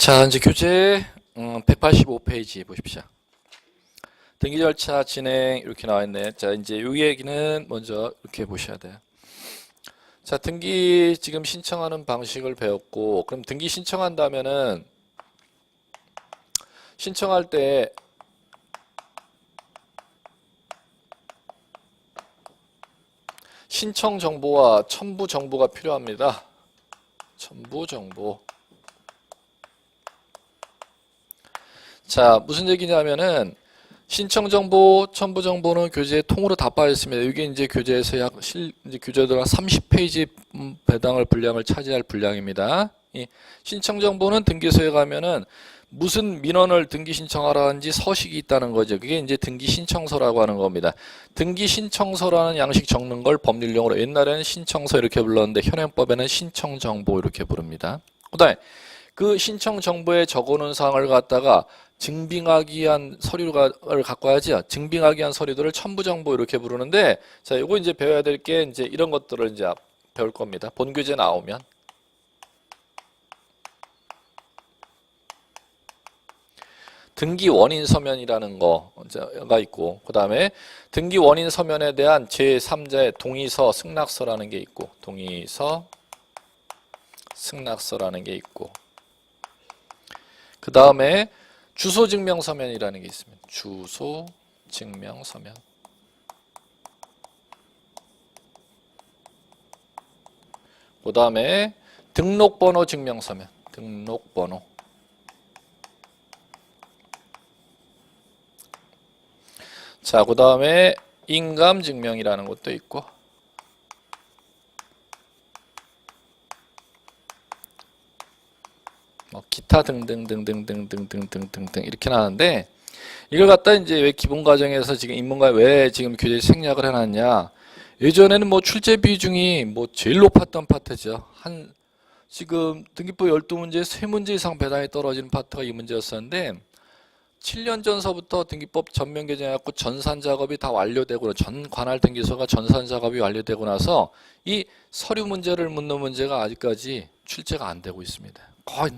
자, 이제 교재 185페이지 보십시오. 등기 절차 진행 이렇게 나와 있네. 자, 이제 이 얘기는 먼저 이렇게 보셔야 돼요. 자, 등기 지금 신청하는 방식을 배웠고, 그럼 등기 신청한다면은 신청할 때 신청 정보와 첨부 정보가 필요합니다. 첨부 정보. 자, 무슨 얘기냐면은 신청 정보, 첨부 정보는 교재에 통으로 다 빠져 있습니다. 이게 이제 교재에서 이제 교재들 한 30페이지 배당을 분량을 차지할 분량입니다. 이 신청 정보는 등기소에 가면은 무슨 민원을 등기 신청하라는지 서식이 있다는 거죠. 그게 이제 등기 신청서라고 하는 겁니다. 등기 신청서라는 양식 적는 걸 법률용어로 옛날에는 신청서 이렇게 불렀는데 현행법에는 신청 정보 이렇게 부릅니다. 그다음에 그 신청 정보에 적어놓은 사항을 갖다가 증빙하기 위한 서류를 갖고 와야죠. 증빙하기 위한 서류들을 첨부 정보 이렇게 부르는데, 자, 요거 이제 배워야 될 게 이제 이런 것들을 이제 배울 겁니다. 본교재 나오면. 등기 원인 서면이라는 거가 있고, 그 다음에 등기 원인 서면에 대한 제3자의 동의서, 승낙서라는 게 있고, 동의서, 승낙서라는 게 있고, 그 다음에 주소 증명 서면이라는 게 있습니다. 주소 증명 서면. 그 다음에 등록번호 증명 서면. 등록번호. 자, 그 다음에 인감 증명이라는 것도 있고, 기타 등등등등등등등등등 이렇게 나왔는데, 이걸 갖다 이제 왜 기본 과정에서 지금 인문과에 왜 지금 교재 생략을 해놨냐? 예전에는 뭐 출제 비중이 뭐 제일 높았던 파트죠. 지금 등기법 12문제에 3문제 이상 배당이 떨어지는 파트가 이 문제였었는데, 7년 전서부터 등기법 전면 개정해갖고 전산 작업이 다 완료되고, 전 관할 등기소가 전산 작업이 완료되고 나서 이 서류 문제를 묻는 문제가 아직까지 출제가 안 되고 있습니다. 거의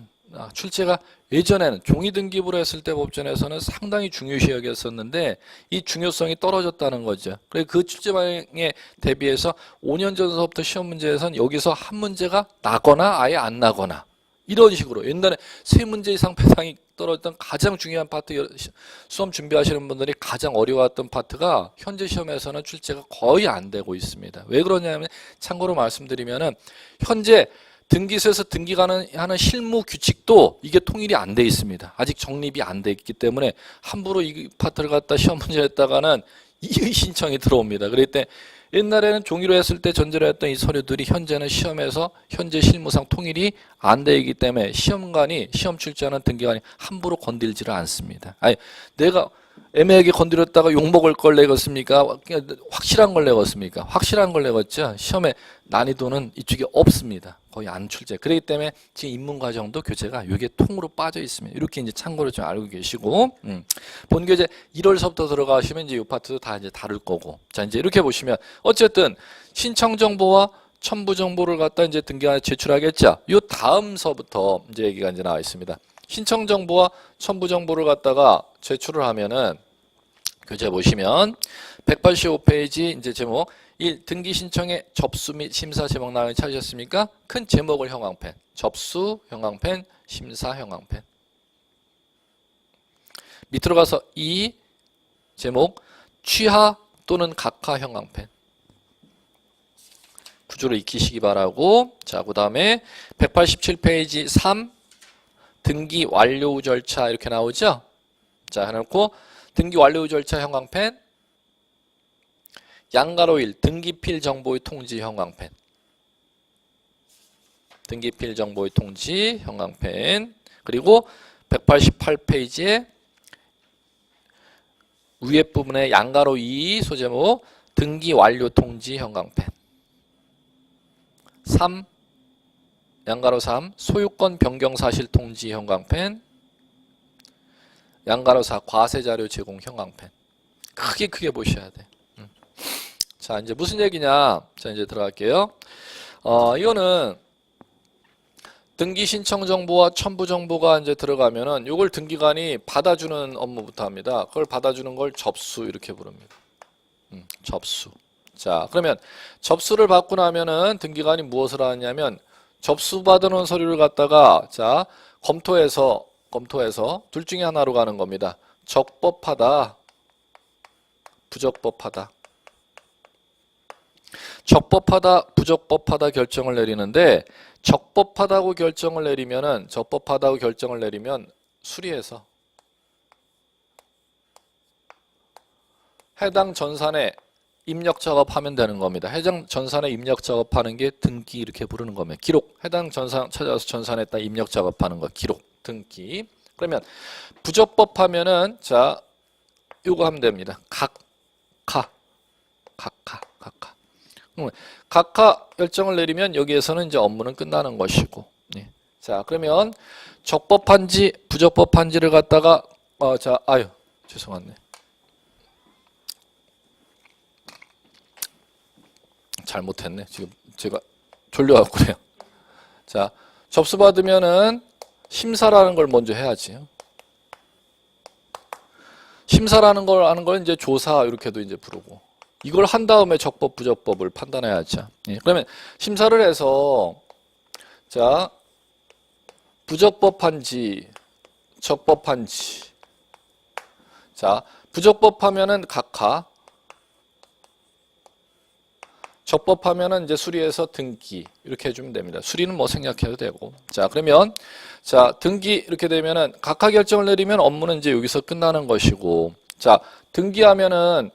출제가 예전에는 종이 등기부로 했을 때 법전에서는 상당히 중요시 여겼었는데 이 중요성이 떨어졌다는 거죠. 그래서 그 출제 방향에 대비해서 5년 전서부터 시험 문제에서는 여기서 한 문제가 나거나 아예 안 나거나 이런 식으로 옛날에 3문제 이상 배당이 떨어졌던 가장 중요한 파트, 수험 준비하시는 분들이 가장 어려웠던 파트가 현재 시험에서는 출제가 거의 안 되고 있습니다. 왜 그러냐면 참고로 말씀드리면은 현재 등기소에서 등기하는 실무 규칙도 이게 통일이 안 돼 있습니다. 아직 정립이 안 돼 있기 때문에 함부로 이 파트를 갖다 시험 문제 했다가는 이의 신청이 들어옵니다. 그럴 때 옛날에는 종이로 했을 때 전제로 했던 이 서류들이 현재는 시험에서 현재 실무상 통일이 안 되기 때문에 시험관이 시험 출제하는 등기관이 함부로 건들지를 않습니다. 아니 내가 애매하게 건드렸다가 욕먹을 걸 내겠습니까? 확실한 걸 내겠습니까? 확실한 걸 내겠죠. 시험에 난이도는 이쪽에 없습니다. 거의 안 출제. 그렇기 때문에 지금 입문과정도 교재가 이게 통으로 빠져 있습니다. 이렇게 이제 참고로 좀 알고 계시고, 본교재 1월서부터 들어가시면 이제 이 파트도 다 이제 다룰 거고. 자, 이제 이렇게 보시면 어쨌든 신청 정보와 첨부 정보를 갖다 이제 등기관에 제출하겠죠. 이 다음서부터 이제 얘기가 이제 나와 있습니다. 신청 정보와 첨부 정보를 갖다가 제출을 하면은 교재 보시면 185페이지 이제 제목 1. 등기 신청의 접수 및 심사 제목 나오는 찾으셨습니까? 큰 제목을 형광펜. 접수 형광펜, 심사 형광펜. 밑으로 가서 2. 제목 취하 또는 각하 형광펜. 구조를 익히시기 바라고. 자, 그 다음에 187페이지 3. 등기 완료 절차 이렇게 나오죠? 자, 해놓고 등기 완료 절차 형광펜, 양가로 1 등기필 정보의 통지 형광펜, 등기필 정보의 통지 형광펜, 그리고 188페이지에 위에 부분에 양가로 2 소제목 등기 완료 통지 형광펜, 3 양가로 3 소유권 변경 사실 통지 형광펜, 양가로 4 과세 자료 제공 형광펜. 크게 보셔야 돼. 자, 이제 무슨 얘기냐? 자, 이제 들어갈게요. 이거는 등기 신청 정보와 첨부 정보가 이제 들어가면은 요걸 등기관이 받아주는 업무부터 합니다. 그걸 받아주는 걸 접수 이렇게 부릅니다. 접수. 자, 그러면 접수를 받고 나면은 등기관이 무엇을 하냐면 접수받은 서류를 갖다가 자, 검토해서 둘 중에 하나로 가는 겁니다. 적법하다, 부적법하다. 적법하다, 부적법하다 결정을 내리는데 적법하다고 결정을 내리면 수리해서 해당 전산에 입력 작업하면 되는 겁니다. 해당 전산에 입력 작업하는 게 등기 이렇게 부르는 겁니다. 기록. 해당 전산 찾아서 전산에다 입력 작업하는 거 기록. 등기. 그러면 부적법하면은 자, 요거 하면 됩니다. 각하. 각하 결정을 내리면 여기에서는 이제 업무는 끝나는 것이고. 네. 자, 그러면 적법한지 부적법한지를 갖다가 자, 아유, 죄송하네. 잘못했네. 지금 제가 졸려갖고 그래요. 자, 접수받으면은 심사라는 걸 먼저 해야지. 심사라는 걸 하는 걸 이제 조사 이렇게도 이제 부르고. 이걸 한 다음에 적법, 부적법을 판단해야죠. 예, 그러면 심사를 해서 자, 부적법한지, 적법한지. 자, 부적법하면은 각하. 적법하면은 이제 수리해서 등기 이렇게 해주면 됩니다. 수리는 뭐 생략해도 되고. 자, 그러면 자, 등기 이렇게 되면은 각하 결정을 내리면 업무는 이제 여기서 끝나는 것이고. 자, 등기하면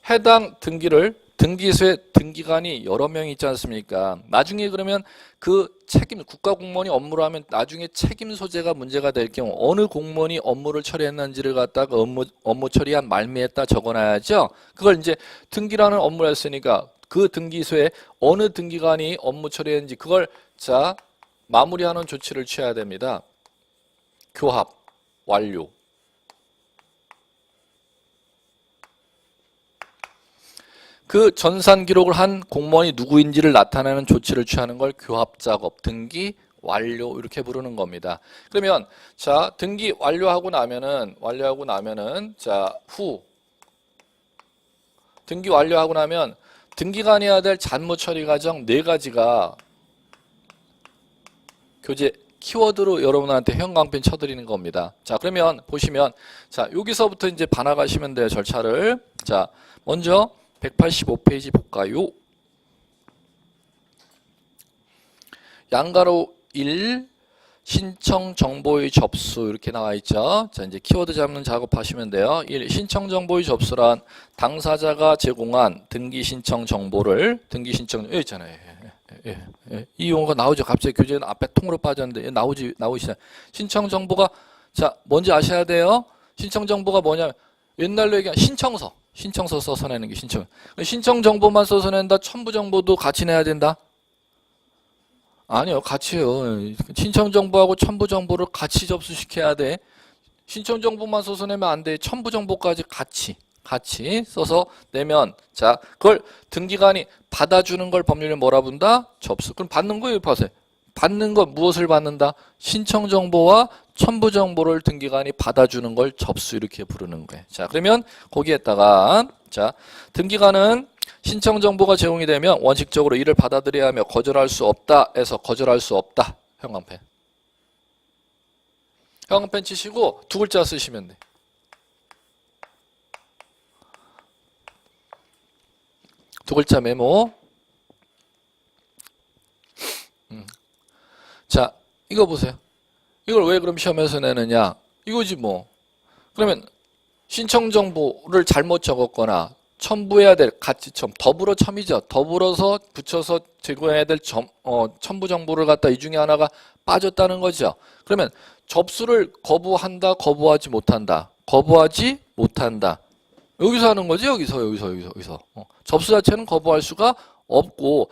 해당 등기를 등기소에 등기관이 여러 명이 있지 않습니까? 나중에 그러면 그 책임 국가공무원이 업무를 하면 나중에 책임 소재가 문제가 될 경우 어느 공무원이 업무를 처리했는지를 갖다가 업무 처리한 말미에다 적어놔야죠. 그걸 이제 등기라는 업무를 했으니까 그 등기소에 어느 등기관이 업무 처리했는지 그걸 자 마무리하는 조치를 취해야 됩니다. 교합 완료. 그 전산 기록을 한 공무원이 누구인지를 나타내는 조치를 취하는 걸 교합 작업, 등기 완료 이렇게 부르는 겁니다. 그러면 자, 등기 완료하고 나면은 자, 등기 완료하고 나면 등기관이 해야 될 잔무 처리 과정 4가지가 교재 키워드로 여러분한테 형광펜 쳐드리는 겁니다. 자, 그러면 보시면 자, 여기서부터 이제 반화가시면 돼요, 절차를. 자, 먼저 185페이지 볼까요? 양가로 1 신청 정보의 접수 이렇게 나와 있죠. 자, 이제 키워드 잡는 작업하시면 돼요. 1 신청 정보의 접수란 당사자가 제공한 등기 신청 정보를 여기 있잖아요. 이 용어가 나오죠. 갑자기 교재는 앞에 통으로 빠졌는데 나오시잖아요. 신청 정보가 자, 뭔지 아셔야 돼요. 신청 정보가 뭐냐면 옛날로 얘기한 신청서 써서 내는 게 신청 정보만 써서 낸다. 첨부 정보도 같이 내야 된다. 아니요, 같이요. 신청 정보하고 첨부 정보를 같이 접수시켜야 돼. 신청 정보만 써서 내면 안 돼. 첨부 정보까지 같이 써서 내면 자, 그걸 등기관이 받아주는 걸 법률에 뭐라 부른다? 접수. 그럼 받는 거 여기 보세요. 받는 거 무엇을 받는다? 신청 정보와 첨부 정보를 등기관이 받아주는 걸 접수 이렇게 부르는 거예요. 자, 그러면 거기에다가 자, 등기관은 신청 정보가 제공이 되면 원칙적으로 이를 받아들여야 하며 거절할 수 없다 해서 거절할 수 없다. 형광펜 치시고 2글자 쓰시면 돼. 두 글자 메모. 자, 이거 보세요. 이걸 왜 그럼 시험에서 내느냐? 이거지 뭐. 그러면 신청 정보를 잘못 적었거나 첨부해야 될 같이첨, 더불어 첨이죠. 더불어서 붙여서 제공해야 될 첨부 정보를 갖다 이 중에 하나가 빠졌다는 거죠. 그러면 접수를 거부한다, 거부하지 못한다. 거부하지 못한다. 여기서 하는 거지, 여기서. 접수 자체는 거부할 수가 없고,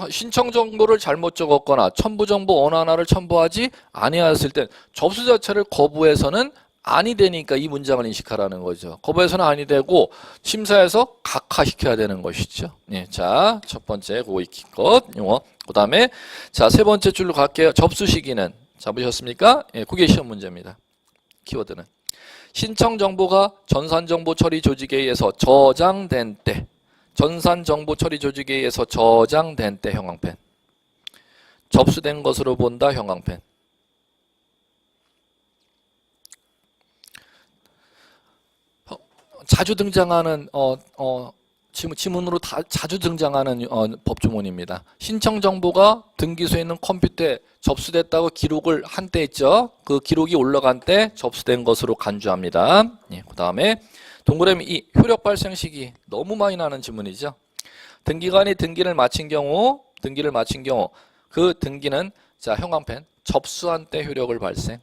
신청 정보를 잘못 적었거나 첨부 정보 어느 하나를 첨부하지 아니하였을 땐 접수 자체를 거부해서는 아니 되니까 이 문장을 인식하라는 거죠. 거부에서는 아니 되고 심사에서 각하시켜야 되는 것이죠. 예, 자, 첫 번째 그거 익힌 것 용어. 그다음에 자, 세 번째 줄로 갈게요. 접수 시기는 잡으셨습니까? 예, 그게 시험 문제입니다. 키워드는 신청 정보가 전산정보 처리 조직에 의해서 저장된 때, 전산정보 처리 조직에 의해서 저장된 때 형광펜. 접수된 것으로 본다 형광펜. 자주 등장하는 지문으로 자주 등장하는 법조문입니다. 신청 정보가 등기소에 있는 컴퓨터에 접수됐다고 기록을 한 때 있죠. 그 기록이 올라간 때 접수된 것으로 간주합니다. 예, 그 다음에 동그라미 2 효력 발생 시기 너무 많이 나는 지문이죠. 등기관이 등기를 마친 경우 그 등기는 자 형광펜 접수한 때 효력을 발생.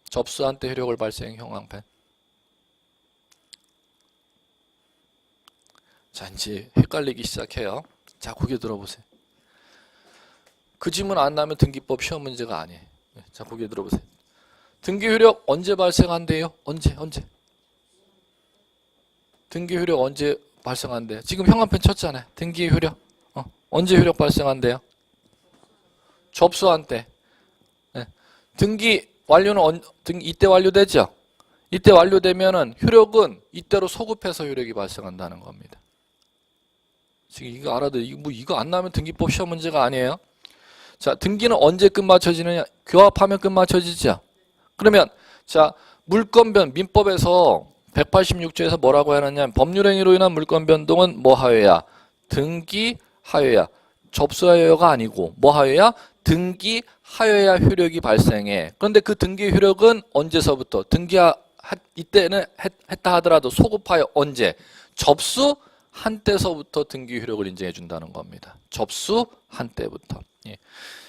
접수한 때 효력을 발생 형광펜. 자, 이제 헷갈리기 시작해요. 자, 고개 들어보세요. 그 질문 안 나면 등기법 시험 문제가 아니에요. 자, 고개 들어보세요. 등기 효력 언제 발생한대요? 언제? 등기 효력 언제 발생한대요? 지금 형광펜 쳤잖아요. 등기 효력. 언제 효력 발생한대요? 접수한 때. 네. 등기 완료는 이때 완료되죠? 이때 완료되면은 효력은 이때로 소급해서 효력이 발생한다는 겁니다. 지금 이거 알아도 이거 안 나면 등기법 시험 문제가 아니에요. 자, 등기는 언제 끝마쳐지느냐? 교합하면 끝마쳐지죠. 그러면 자, 물권 민법에서 186조에서 뭐라고 하느냐? 법률행위로 인한 물권 변동은 뭐 하여야? 등기 하여야. 접수하여가 아니고 뭐 하여야? 등기 하여야 효력이 발생해. 그런데 그 등기 효력은 언제서부터? 이때는 했다 하더라도 소급하여 언제? 접수한 때서부터 등기 효력을 인정해 준다는 겁니다. 접수한 때부터. 예.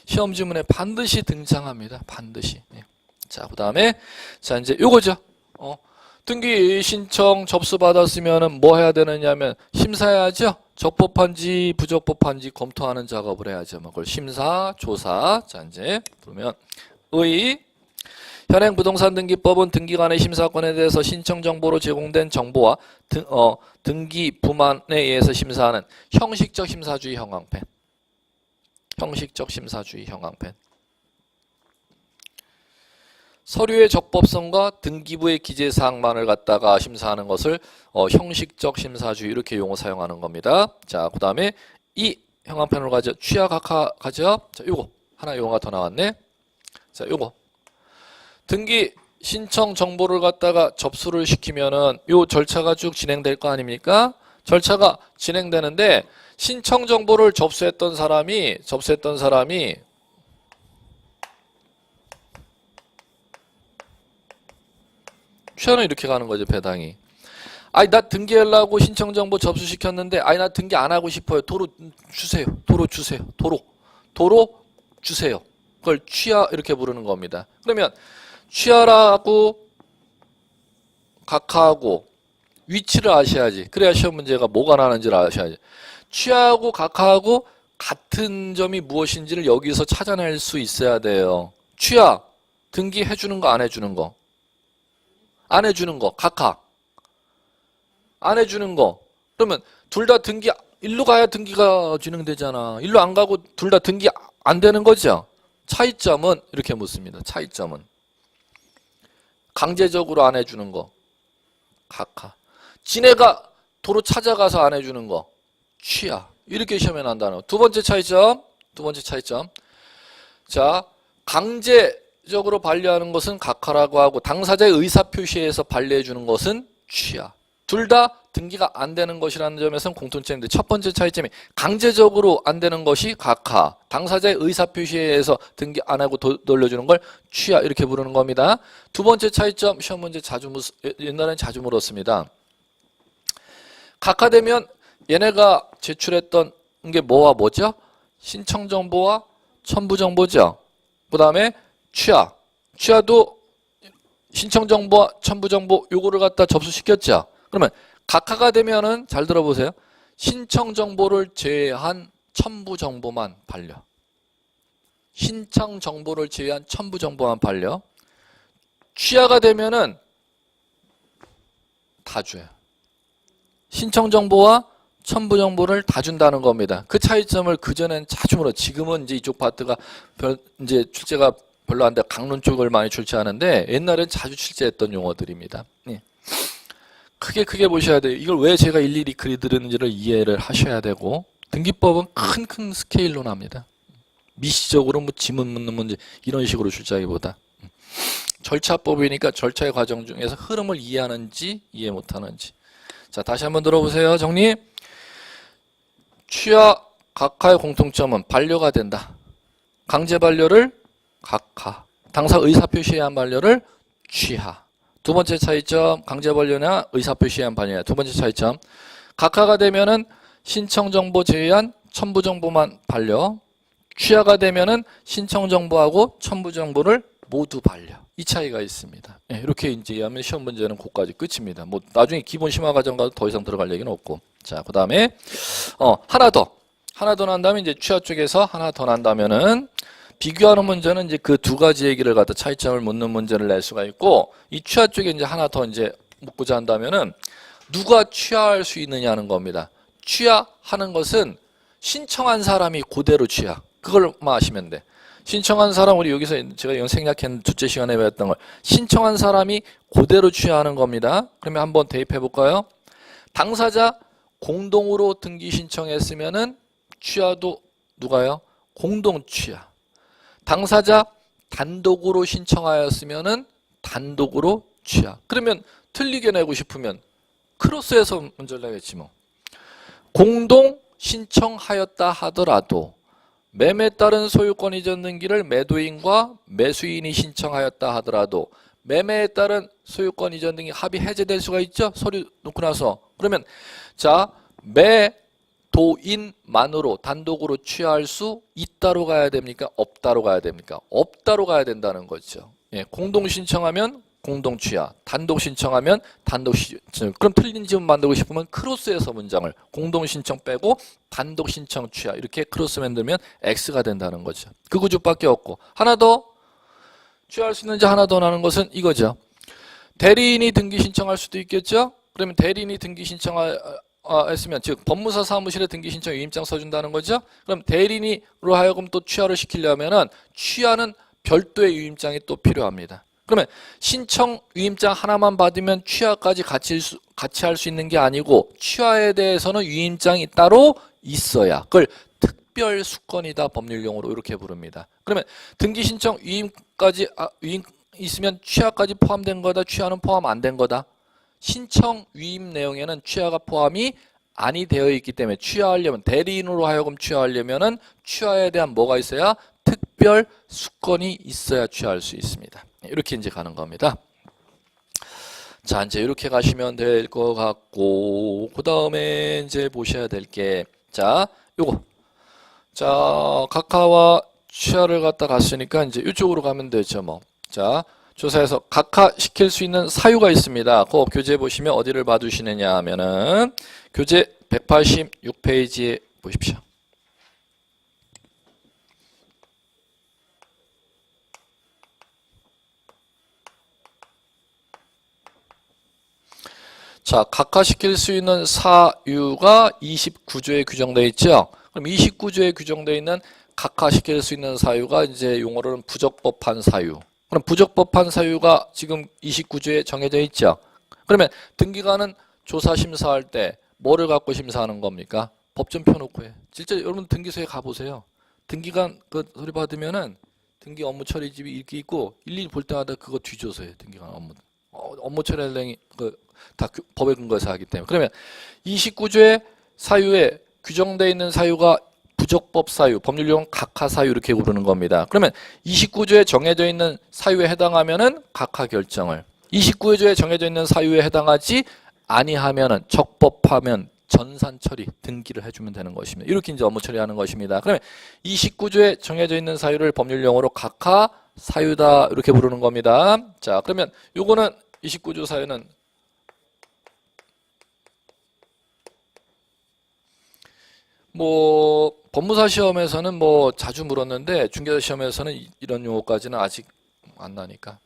시험 지문에 반드시 등장합니다. 반드시. 예. 자, 그다음에 자, 이제 요거죠. 등기 신청 접수받았으면은 뭐 해야 되느냐면 심사해야죠. 적법한지 부적법한지 검토하는 작업을 해야죠. 그걸 심사, 조사. 자, 이제 그러면 현행 부동산 등기법은 등기관의 심사권에 대해서 신청 정보로 제공된 정보와 등기 부만에 의해서 심사하는 형식적 심사주의 형광펜. 형식적 심사주의 형광펜. 서류의 적법성과 등기부의 기재사항만을 갖다가 심사하는 것을 형식적 심사주의 이렇게 용어 사용하는 겁니다. 자, 그 다음에 이 형광펜으로 가죠. 취하 각하 가죠. 자, 요거 하나 용어가 더 나왔네. 자, 요거 등기 신청 정보를 갖다가 접수를 시키면은 요 절차가 쭉 진행될 거 아닙니까? 절차가 진행되는데 신청 정보를 접수했던 사람이 취하는 이렇게 가는 거죠, 배당이. 아니, 나 등기하려고 신청 정보 접수시켰는데, 아니, 나 등기 안 하고 싶어요. 도로 주세요. 도로 주세요. 그걸 취하 이렇게 부르는 겁니다. 그러면 취하라고 각하하고 위치를 아셔야지. 그래야 시험 문제가 뭐가 나는지를 아셔야지. 취하하고 각하하고 같은 점이 무엇인지를 여기서 찾아낼 수 있어야 돼요. 취하, 등기 해주는 거 안 해주는 거. 안 해주는 거, 각하. 안 해주는 거. 그러면 둘 다 등기, 일로 가야 등기가 진행되잖아. 일로 안 가고 둘 다 등기 안 되는 거죠. 차이점은 이렇게 묻습니다. 차이점은. 강제적으로 안 해주는 거, 각하. 지네가 도로 찾아가서 안 해주는 거, 취하. 이렇게 시험에 난다는 거. 두 번째 차이점. 자, 강제적으로 반려하는 것은 각하라고 하고 당사자의 의사표시에서 반려해 주는 것은 취하. 둘 다 등기가 안 되는 것이라는 점에서는 공통점인데 첫 번째 차이점이 강제적으로 안 되는 것이 각하. 당사자의 의사표시에서 등기 안 하고 돌려주는 걸 취하 이렇게 부르는 겁니다. 두 번째 차이점 시험 문제 옛날에는 자주 물었습니다. 각하되면 얘네가 제출했던 게 뭐와 뭐죠? 신청정보와 첨부정보죠. 그 다음에 취하. 취하도 신청정보와 첨부정보 요거를 갖다 접수시켰죠. 그러면 각하가 되면은 잘 들어보세요. 신청정보를 제외한 첨부정보만 반려. 신청정보를 제외한 첨부정보만 반려. 취하가 되면은 다 줘요. 신청 정보와 첨부 정보를 다 준다는 겁니다. 그 차이점을 그전엔 자주 물어. 지금은 이제 이쪽 파트가 이제 출제가 별로 안 돼. 강론 쪽을 많이 출제하는데 옛날엔 자주 출제했던 용어들입니다. 예. 크게 보셔야 돼요. 이걸 왜 제가 일일이 그리드는지를 이해를 하셔야 되고, 등기법은 큰 스케일로 납니다. 미시적으로 뭐 지문 묻는 문제 이런 식으로 출제하기보다 절차법이니까 절차의 과정 중에서 흐름을 이해하는지 이해 못하는지. 자, 다시 한번 들어보세요. 정리. 취하 각하의 공통점은 반려가 된다. 강제 반려를 각하, 당사 의사표시에 한 반려를 취하. 두 번째 차이점, 강제 반려나 의사표시에 한 반려냐. 두 번째 차이점, 각하가 되면은 신청 정보 제외한 첨부 정보만 반려, 취하가 되면은 신청 정보하고 첨부 정보를 모두 반려. 이 차이가 있습니다. 네, 이렇게 이제 이해하면 시험 문제는 그것까지 끝입니다. 뭐 나중에 기본 심화 과정 가도 더 이상 들어갈 얘기는 없고. 자, 그 다음에 하나 더 난다면 이제 취하 쪽에서 하나 더 난다면은 비교하는 문제는 이제 그 두 가지 얘기를 갖다 차이점을 묻는 문제를 낼 수가 있고, 이 취하 쪽에 이제 하나 더 이제 묻고자 한다면은 누가 취하할 수 있느냐는 겁니다. 취하하는 것은 신청한 사람이 그대로 취하. 그걸만 아시면 돼. 신청한 사람, 우리 여기서 제가 이건 생략한 둘째 시간에 배웠던 걸, 신청한 사람이 그대로 취하하는 겁니다. 그러면 한번 대입해 볼까요? 당사자 공동으로 등기 신청했으면은 취하도 누가요? 공동 취하. 당사자 단독으로 신청하였으면은 단독으로 취하. 그러면 틀리게 내고 싶으면 크로스해서 문제를 내겠지 뭐. 공동 신청하였다 하더라도 매매에 따른 소유권 이전 등기를 매도인과 매수인이 신청하였다 하더라도 매매에 따른 소유권 이전 등기 합의 해제될 수가 있죠. 서류 놓고 나서. 그러면 자, 매도인만으로 단독으로 취하할 수 있다로 가야 됩니까? 없다로 가야 됩니까? 없다로 가야 된다는 거죠. 예, 공동 신청하면 공동 취하, 단독 신청하면 단독 신청. 그럼 틀린 지문 만들고 싶으면 크로스해서 문장을 공동 신청 빼고 단독 신청 취하 이렇게 크로스 만들면 X가 된다는 거죠. 그 구조밖에 없고, 하나 더 취하할 수 있는지 하나 더 나는 것은 이거죠. 대리인이 등기 신청할 수도 있겠죠. 그러면 대리인이 등기 신청했으면 즉 법무사 사무실에 등기 신청 위임장 써준다는 거죠. 그럼 대리인으로 하여금 또 취하를 시키려면은 취하는 별도의 위임장이 또 필요합니다. 그러면 신청 위임장 하나만 받으면 취하까지 같이 할 수 있는 게 아니고, 취하에 대해서는 위임장이 따로 있어야 그걸 특별 수건이다 법률용어로 이렇게 부릅니다. 그러면 등기 신청 위임까지 위임 있으면 취하까지 포함된 거다, 취하는 포함 안 된 거다. 신청 위임 내용에는 취하가 포함이 아니 되어 있기 때문에 취하하려면, 대리인으로 하여금 취하하려면은 취하에 대한 뭐가 있어야? 특별 수건이 있어야 취하할 수 있습니다. 이렇게 이제 가는 겁니다. 자, 이제 이렇게 가시면 될 것 같고, 그 다음에 이제 보셔야 될 게, 자, 요거. 자, 각하와 취하를 갖다 갔으니까 이제 이쪽으로 가면 되죠, 뭐. 자, 조사에서 각하시킬 수 있는 사유가 있습니다. 그 교재 보시면 어디를 봐두시느냐 하면은, 교재 186페이지에 보십시오. 자, 각하시킬 수 있는 사유가 29조에 규정되어 있죠. 그럼 29조에 규정되어 있는 각하시킬 수 있는 사유가 이제 용어로는 부적법한 사유. 그럼 부적법한 사유가 지금 29조에 정해져 있죠. 그러면 등기관은 조사 심사할 때 뭐를 갖고 심사하는 겁니까? 법정 펴놓고 해. 진짜 여러분 등기소에 가보세요. 등기관 그 소리 받으면은 등기 업무 처리집이 이렇게 있고 일일이 볼 때마다 그거 뒤져서 해. 등기관 업무 처리할 내용이 다 법에 근거해서 하기 때문에. 그러면 29조의 사유에 규정되어 있는 사유가 부적법 사유, 법률용 각하 사유 이렇게 부르는 겁니다. 그러면 29조에 정해져 있는 사유에 해당하면은 각하 결정을, 29조에 정해져 있는 사유에 해당하지 아니하면은 적법하면 전산 처리, 등기를 해주면 되는 것입니다. 이렇게 이제 업무 처리하는 것입니다. 그러면 29조에 정해져 있는 사유를 법률용어로 각하 사유다 이렇게 부르는 겁니다. 자, 그러면 요거는 29조 사유는 뭐 법무사 시험에서는 뭐 자주 물었는데 중개사 시험에서는 이런 용어까지는 아직 안 나니까.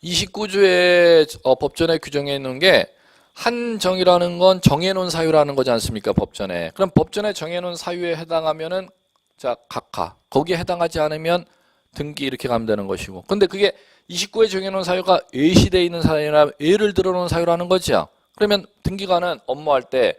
29조의 법전에 규정해 있는 게 한정이라는 건 정해놓은 사유라는 거지 않습니까? 법전에. 그럼 법전에 정해놓은 사유에 해당하면은 자 각하, 거기에 해당하지 않으면 등기 이렇게 가면 되는 것이고, 근데 그게 29에 정해놓은 사유가 외시되어 있는 사유나 외를 들어놓은 사유라는 거죠. 그러면 등기관은 업무할 때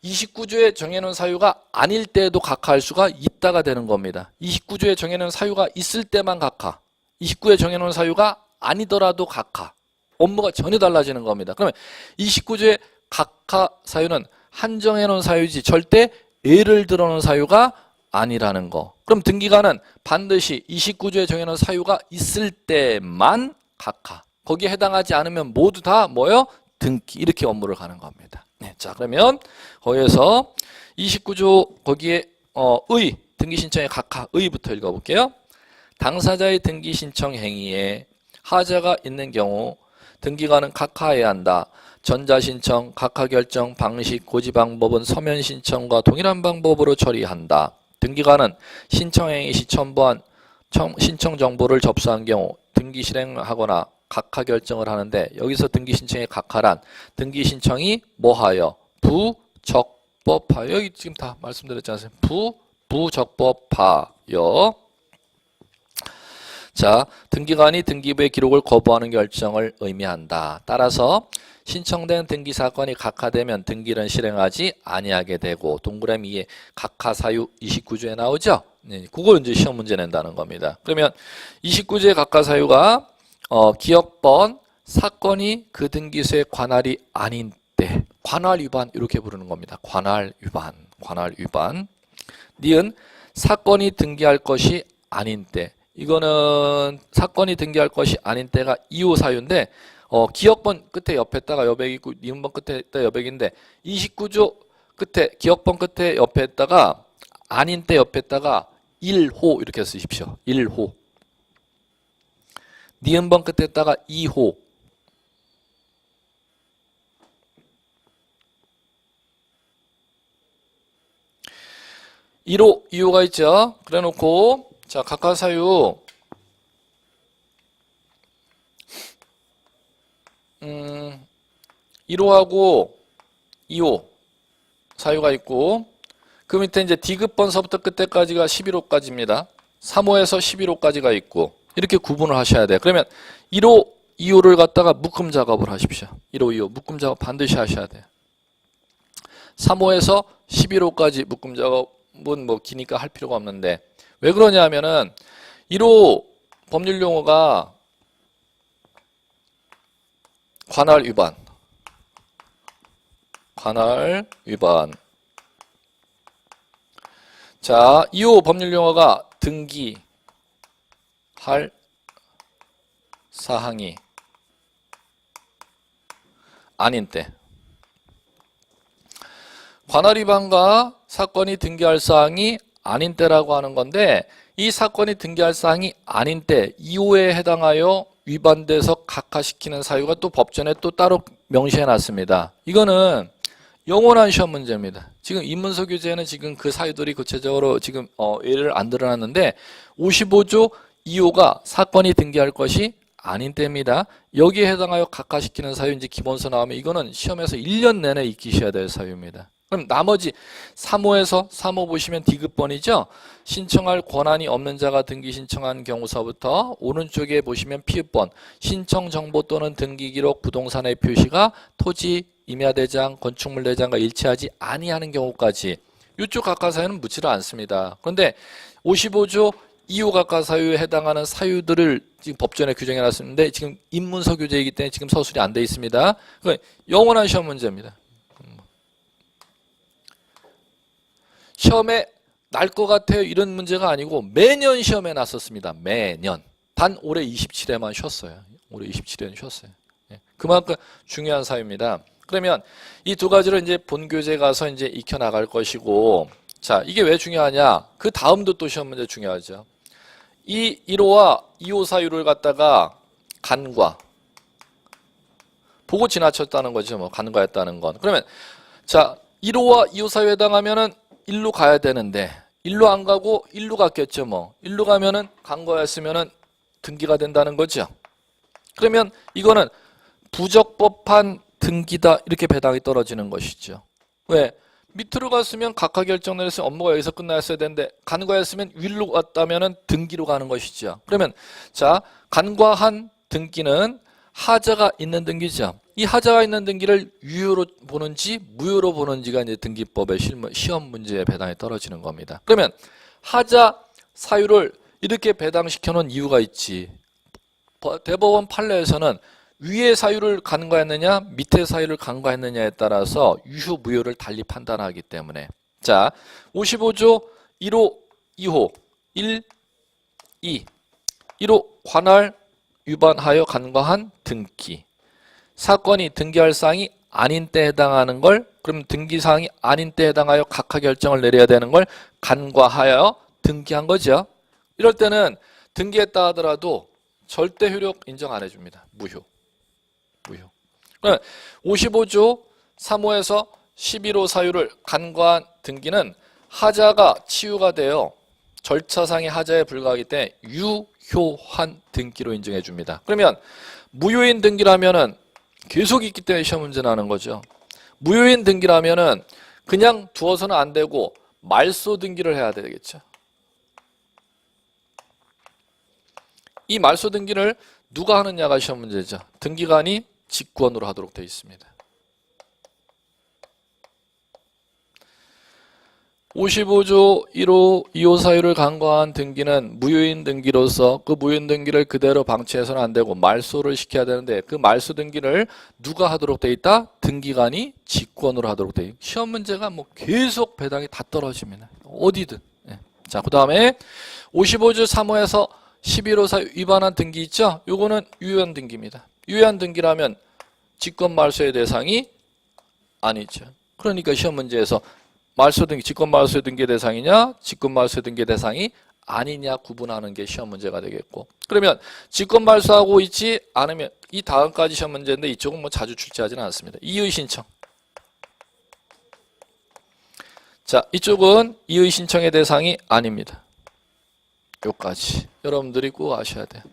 29조에 정해놓은 사유가 아닐 때에도 각하할 수가 있다가 되는 겁니다. 29조에 정해놓은 사유가 있을 때만 각하, 29에 정해놓은 사유가 아니더라도 각하, 업무가 전혀 달라지는 겁니다. 그러면 29조의 각하 사유는 한정해놓은 사유지 절대 예를 들어놓은 사유가 아니라는 거. 그럼 등기관은 반드시 29조에 정해놓은 사유가 있을 때만 각하, 거기에 해당하지 않으면 모두 다 뭐요? 등기, 이렇게 업무를 가는 겁니다. 네, 자 그러면 거기에서 29조 거기에 의 등기 신청의 각하 의부터 읽어볼게요. 당사자의 등기 신청 행위에 하자가 있는 경우 등기관은 각하해야 한다. 전자신청, 각하결정, 방식, 고지 방법은 서면 신청과 동일한 방법으로 처리한다. 등기관은 신청행위 시 첨부한 신청 정보를 접수한 경우 등기 실행하거나 각하 결정을 하는데, 여기서 등기 신청의 각하란 등기 신청이 뭐하여? 부적법하여. 여기 지금 다 말씀드렸지 않습니까? 부적법하여. 자, 등기관이 등기부의 기록을 거부하는 결정을 의미한다. 따라서 신청된 등기 사건이 각하되면 등기는 실행하지 아니하게 되고, 동그라미 2에 각하 사유 29조에 나오죠? 네, 그걸 이제 시험 문제 낸다는 겁니다. 그러면 29조의 각하 사유가 기억번, 사건이 그 등기소의 관할이 아닌 때, 관할 위반 이렇게 부르는 겁니다. 관할 위반, 관할 위반. 니은 사건이 등기할 것이 아닌 때, 이거는 사건이 등기할 것이 아닌 때가 2호 사유인데, 기억번 끝에 옆에다가 여백이 있고 니은번 끝에 있다 여백인데, 29조 끝에 기억번 끝에 옆에다가 아닌 때 옆에다가 1호 이렇게 쓰십시오. 1호. 니은번 끝에다가 2호. (1호) (2호가) 있죠. 그래 놓고 자 각하 사유 1호하고 2호 사유가 있고, 그 밑에 이제 D급번서부터 끝에까지가 11호까지입니다. 3호에서 11호까지가 있고, 이렇게 구분을 하셔야 돼요. 그러면 1호, 2호를 갖다가 묶음 작업을 하십시오. 1호, 2호 묶음 작업 반드시 하셔야 돼요. 3호에서 11호까지 묶음 작업은 뭐 기니까 할 필요가 없는데, 왜 그러냐 하면은 1호 법률 용어가 관할 위반, 관할 위반. 자, 2호 법률 용어가 등기할 사항이 아닌 때. 관할 위반과 사건이 등기할 사항이 아닌 때라고 하는 건데, 이 사건이 등기할 사항이 아닌 때 2호에 해당하여 위반돼서 각하시키는 사유가 또 법전에 또 따로 명시해 놨습니다. 이거는 영원한 시험 문제입니다. 지금 인문서 교재에는 지금 그 사유들이 구체적으로 지금 예를 안 들어놨는데, 55조 2호가 사건이 등기할 것이 아닌 때입니다. 여기에 해당하여 각하시키는 사유 이제 기본서 나오면 이거는 시험에서 1년 내내 익히셔야 될 사유입니다. 그럼 나머지 3호에서 3호 보시면 D급번이죠. 신청할 권한이 없는 자가 등기 신청한 경우서부터 오른쪽에 보시면 P급번, 신청 정보 또는 등기 기록 부동산의 표시가 토지, 임야대장, 건축물 대장과 일치하지 아니하는 경우까지, 이쪽 각하 사유는 묻지를 않습니다. 그런데 55조 2호 각하 사유에 해당하는 사유들을 지금 법전에 규정해 놨는데, 지금 인문서 교재이기 때문에 지금 서술이 안 돼 있습니다. 그러니까 영원한 시험 문제입니다. 시험에 날 것 같아요 이런 문제가 아니고 매년 시험에 났었습니다. 매년. 단 올해 27회만 쉬었어요. 올해 27회는 쉬었어요. 그만큼 중요한 사유입니다. 그러면 이 두 가지를 이제 본교재 가서 이제 익혀 나갈 것이고, 자 이게 왜 중요하냐? 그 다음도 또 시험 문제 중요하죠. 이 1호와 2호 사유를 갖다가 간과 보고 지나쳤다는 거죠. 뭐 간과했다는 건. 그러면 자 1호와 2호 사유에 해당하면은 1로 가야 되는데 1로 안 가고 1로 갔겠죠. 뭐 1로 가면은 간과했으면은 등기가 된다는 거죠. 그러면 이거는 부적법한 등기다 이렇게 배당이 떨어지는 것이죠. 왜? 밑으로 갔으면 각하 결정 내렸으면 업무가 여기서 끝났어야 되는데 간과했으면 위로 갔다면 등기로 가는 것이죠. 그러면 자, 간과한 등기는 하자가 있는 등기죠. 이 하자가 있는 등기를 유효로 보는지 무효로 보는지가 이제 등기법의 시험 문제에 배당이 떨어지는 겁니다. 그러면 하자 사유를 이렇게 배당시켜 놓은 이유가 있지. 대법원 판례에서는 위의 사유를 간과했느냐 밑의 사유를 간과했느냐에 따라서 유효 무효를 달리 판단하기 때문에 자 55조 1호 2호 1, 2 1호 관할 위반하여 간과한 등기 사건이 등기할 사항이 아닌 때에 해당하는 걸 그럼 등기사항이 아닌 때에 해당하여 각하 결정을 내려야 되는 걸 간과하여 등기한 거죠. 이럴 때는 등기했다 하더라도 절대 효력 인정 안 해줍니다. 무효. 55조 3호에서 11호 사유를 간과한 등기는 하자가 치유가 되어 절차상의 하자에 불과하기 때문에 유효한 등기로 인정해 줍니다. 그러면 무효인 등기라면은 계속 있기 때문에 시험 문제 나는 거죠. 무효인 등기라면은 그냥 두어서는 안 되고 말소 등기를 해야 되겠죠. 이 말소 등기를 누가 하느냐가 시험 문제죠. 등기관이 직권으로 하도록 되어 있습니다. 55조 1호 2호 사유를 간과한 등기는 무효인 등기로서 그 무효인 등기를 그대로 방치해서는 안 되고 말소를 시켜야 되는데 그 말소 등기를 누가 하도록 되어 있다? 등기관이 직권으로 하도록 되어 있다. 시험 문제가 뭐 계속 배당이 다 떨어집니다. 어디든. 네. 자, 그 다음에 55조 3호에서 11호 사유 위반한 등기 있죠? 요거는 유효한 등기입니다. 유효한 등기라면 직권 말소의 대상이 아니죠. 그러니까 시험 문제에서 말소 등기, 직권 말소 등기 대상이냐, 직권 말소 등기 대상이 아니냐 구분하는 게 시험 문제가 되겠고. 그러면 직권 말소하고 있지 않으면 이 다음까지 시험 문제인데 이쪽은 뭐 자주 출제하지는 않습니다. 이의 신청. 자, 이쪽은 이의 신청의 대상이 아닙니다. 요까지 여러분들이 꼭 아셔야 돼요.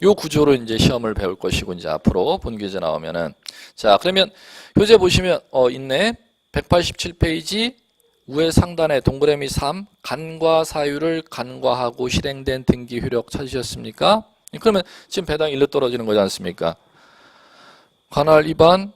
요 구조로 이제 시험을 배울 것이고 이제 앞으로 본교재 나오면은 자 그러면 교재 보시면 있네. 187페이지 우회 상단에 동그라미 3 간과 사유를 간과하고 실행된 등기 효력 찾으셨습니까? 그러면 지금 배당 1로 떨어지는 거지 않습니까? 관할 위반